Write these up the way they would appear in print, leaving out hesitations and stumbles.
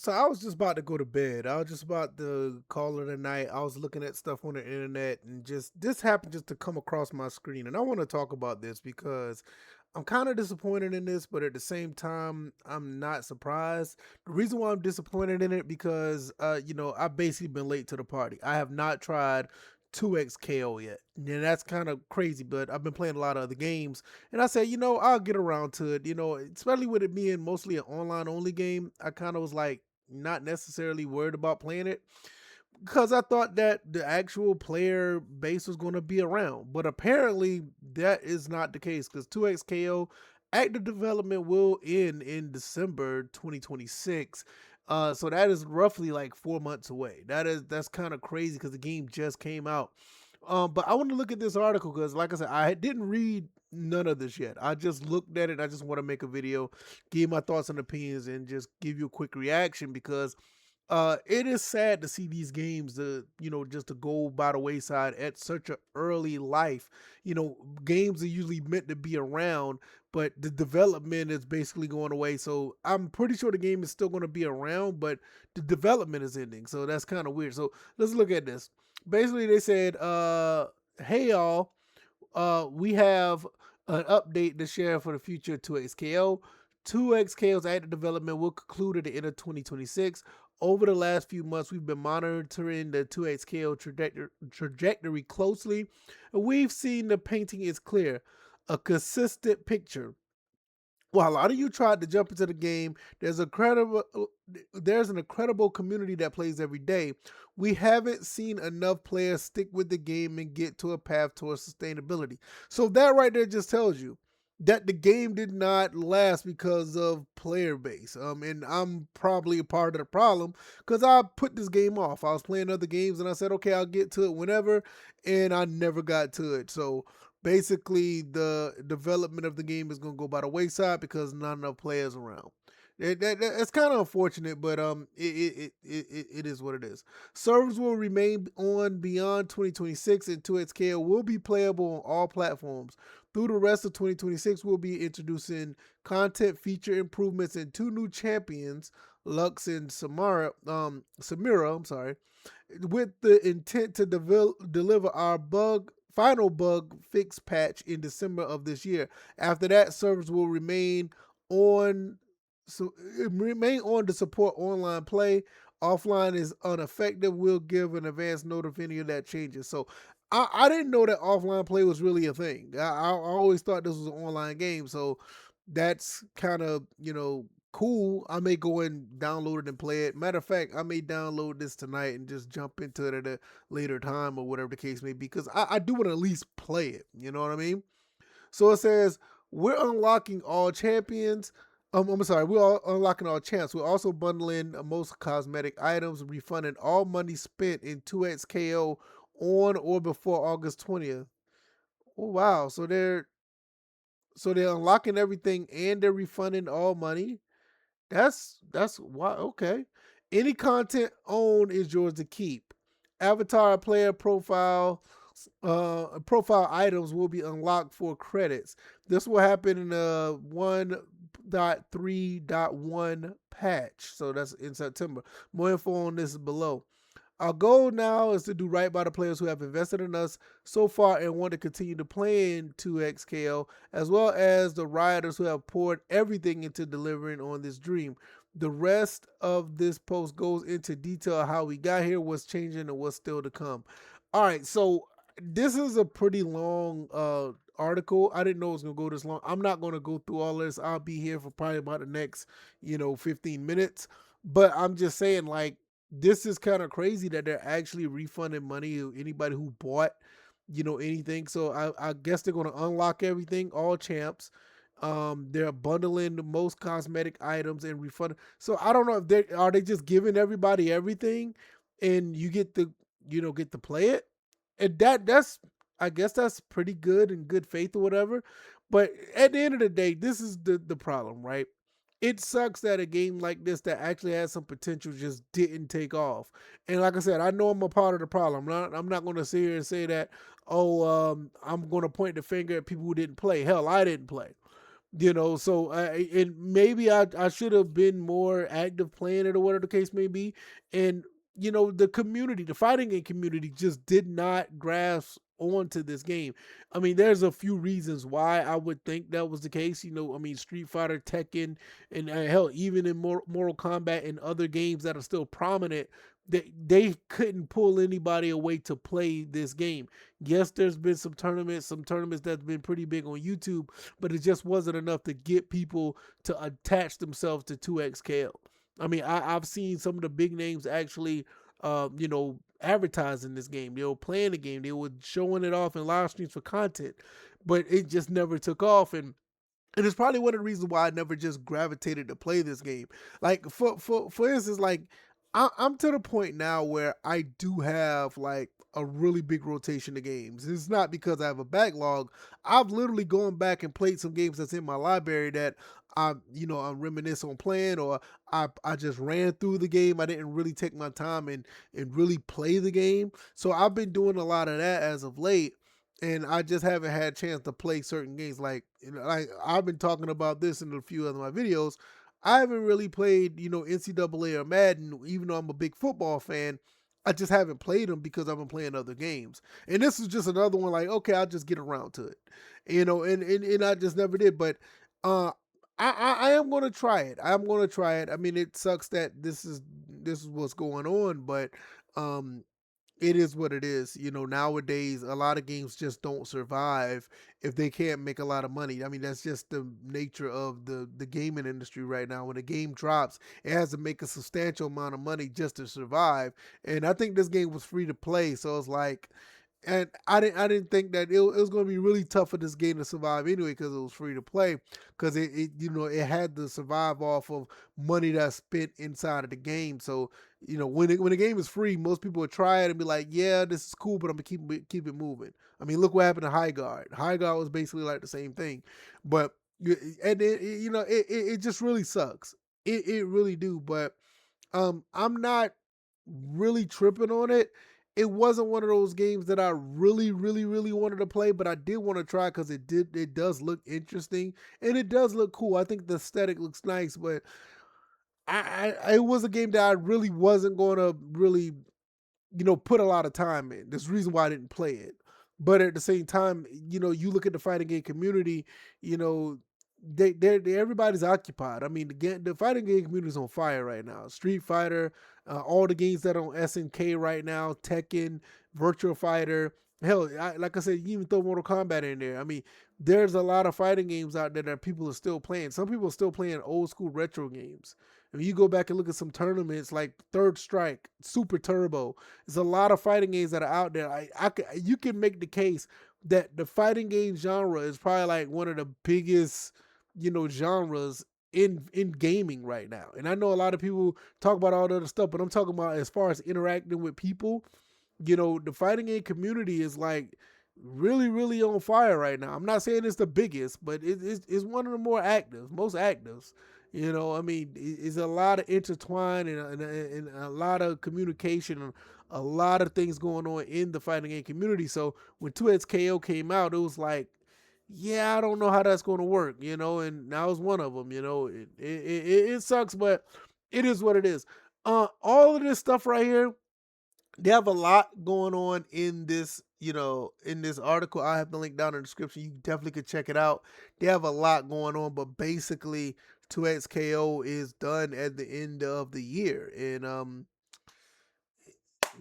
So I was just about to go to bed. I was just about to call it a night. I was looking at stuff on the internet and just this happened just to come across my screen. And I want to talk about this because I'm kind of disappointed in this, but at the same time, I'm not surprised. The reason why I'm disappointed in it because I've basically been late to the party. I have not tried 2x KO yet. And that's kind of crazy, but I've been playing a lot of other games and I said, I'll get around to it. Especially with it being mostly an online only game, I kind of was like not necessarily worried about playing it because I thought that the actual player base was going to be around. But apparently, that is not the case because 2XKO active development will end in December 2026. So that is roughly like 4 months away. That's kind of crazy because the game just came out. But I want to look at this article because, like I said, I didn't read none of this yet. I just looked at it. I just want to make a video, give my thoughts and opinions, and just give you a quick reaction because it is sad to see these games, just to go by the wayside at such a early life. Games are usually meant to be around, but the development is basically going away. So I'm pretty sure the game is still going to be around, but the development is ending. So that's kind of weird. So let's look at this. Basically, they said, "Hey y'all, we have an update to share for the future of 2XKO. 2XKO's active development will conclude at the end of 2026. Over the last few months, we've been monitoring the 2XKO trajectory closely, and we've seen the painting is clear, a consistent picture. While a lot of you tried to jump into the game, there's an incredible community that plays every day. We haven't seen enough players stick with the game and get to a path towards sustainability." So that right there just tells you that the game did not last because of player base. And I'm probably a part of the problem because I put this game off. I was playing other games and I said, okay, I'll get to it whenever, and I never got to it. So basically the development of the game is going to go by the wayside because not enough players around. It's kind of unfortunate, but it is what it is. Servers will remain on beyond 2026, and 2XKO will be playable on all platforms. Through the rest of 2026, we'll be introducing content, feature improvements, and two new champions, Lux and Samira. I'm sorry, with the intent to deliver our final bug fix patch in December of this year. After that, servers will on remain on to support online play. Offline is ineffective. We'll give an advance note if any of that changes. So I didn't know that offline play was really a thing. I always thought this was an online game. So that's kind of, cool. I may go and download it and play it. Matter of fact, I may download this tonight and just jump into it at a later time or whatever the case may be, because I do want to at least play it. You know what I mean? So it says we're unlocking all champions. I'm sorry, we're all unlocking all champs. We're also bundling most cosmetic items, refunding all money spent in 2XKO on or before August 20th. Oh wow! So they're unlocking everything and they're refunding all money. That's why okay. Any content owned is yours to keep. Avatar player profile items will be unlocked for credits. This will happen in a 1.3.1 patch. So that's in September. More info on this is below. Our goal now is to do right by the players who have invested in us so far and want to continue to play in 2XKO, as well as the rioters who have poured everything into delivering on this dream. The rest of this post goes into detail how we got here, what's changing, and what's still to come. All right, so this is a pretty long article. I didn't know it was gonna go this long. I'm not gonna go through all this. I'll be here for probably about the next, 15 minutes. But I'm just saying, like, this is kind of crazy that they're actually refunding money to anybody who bought, anything. So I guess they're gonna unlock everything, all champs. They're bundling the most cosmetic items and refund. So I don't know if they just giving everybody everything, and you get to get to play it, and that's I guess that's pretty good and good faith or whatever. But at the end of the day, this is the problem, right? It sucks that a game like this that actually has some potential just didn't take off. And like I said, I know I'm a part of the problem. I'm not going to sit here and say that, I'm going to point the finger at people who didn't play. Hell, I didn't play. So and maybe I should have been more active playing it or whatever the case may be. And the community, the fighting game community, just did not grasp onto this game. I mean, there's a few reasons why I would think that was the case. I mean, Street Fighter, Tekken, and hell, even in Mortal Kombat and other games that are still prominent, they couldn't pull anybody away to play this game. Yes, there's been some tournaments that's been pretty big on YouTube, but it just wasn't enough to get people to attach themselves to 2XKL. I mean, I've seen some of the big names actually, advertising this game. They were playing the game. They were showing it off in live streams for content, but it just never took off. And it's probably one of the reasons why I never just gravitated to play this game. Like for instance, like I'm to the point now where I do have like a really big rotation of games. It's not because I have a backlog. I've literally gone back and played some games that's in my library that I'm reminisce on playing, or I just ran through the game. I didn't really take my time and really play the game. So I've been doing a lot of that as of late, and I just haven't had a chance to play certain games. Like I've been talking about this in a few of my videos. I haven't really played, NCAA or Madden, even though I'm a big football fan. I just haven't played them because I've been playing other games. And this is just another one like, okay, I'll just get around to it. And I just never did. But uh I am gonna try it. I'm gonna try it. I mean, it sucks that this is what's going on, but um it is what it is. Nowadays, a lot of games just don't survive if they can't make a lot of money. I mean, that's just the nature of the gaming industry right now. When a game drops, it has to make a substantial amount of money just to survive. And I think this game was free to play, so it's like, and I didn't think that it was going to be really tough for this game to survive anyway because it was free to play, because it had to survive off of money that's spent inside of the game. So when the game is free, most people would try it and be like, yeah, this is cool, but I'm gonna keep it moving. I mean, look what happened to High Guard. High Guard was basically like the same thing, but and it just really sucks. It really do. But I'm not really tripping on it. It wasn't one of those games that I really, really, really wanted to play, but I did want to try because it does look interesting and it does look cool. I think the aesthetic looks nice, but it was a game that I really wasn't going to really put a lot of time in. There's a reason why I didn't play it. But at the same time, you look at the fighting game community, you know, they everybody's occupied. I mean, the fighting game community is on fire right now. Street Fighter, all the games that are on SNK right now, Tekken, Virtual Fighter. Hell, like I said, you even throw Mortal Kombat in there. I mean, there's a lot of fighting games out there that people are still playing. Some people are still playing old school retro games. If you go back and look at some tournaments like Third Strike, Super Turbo, there's a lot of fighting games that are out there. You can make the case that the fighting game genre is probably like one of the biggest, genres in gaming right now. And I know a lot of people talk about all the other stuff, but I'm talking about as far as interacting with people. The fighting game community is like really, really on fire right now. I'm not saying it's the biggest, but it's one of the more active, most actives. I mean, it's a lot of intertwine and a lot of communication and a lot of things going on in the fighting game community. So when 2XKO came out, it was like, yeah, I don't know how that's going to work, and that was one of them. It sucks, but it is what it is. All of this stuff right here, they have a lot going on in this, in this article. I have the link down in the description. You definitely could check it out. They have a lot going on, but basically 2XKO is done at the end of the year. And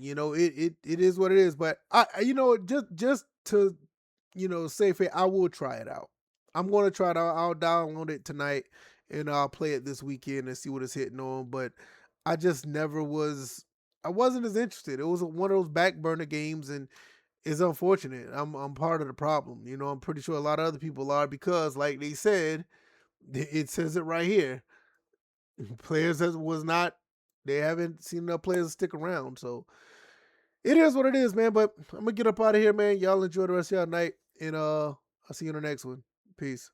it is what it is. But just to, say fair, I will try it out. I'm gonna try it out. I'll download it tonight and I'll play it this weekend and see what it's hitting on. But I just never was I wasn't as interested. It was one of those back burner games, and it's unfortunate. I'm part of the problem. I'm pretty sure a lot of other people are, because, like they said, it says it right here. Players that was not, they haven't seen enough players stick around. So it is what it is, man. But I'm gonna get up out of here, man. Y'all enjoy the rest of y'all night, and I'll see you in the next one. Peace.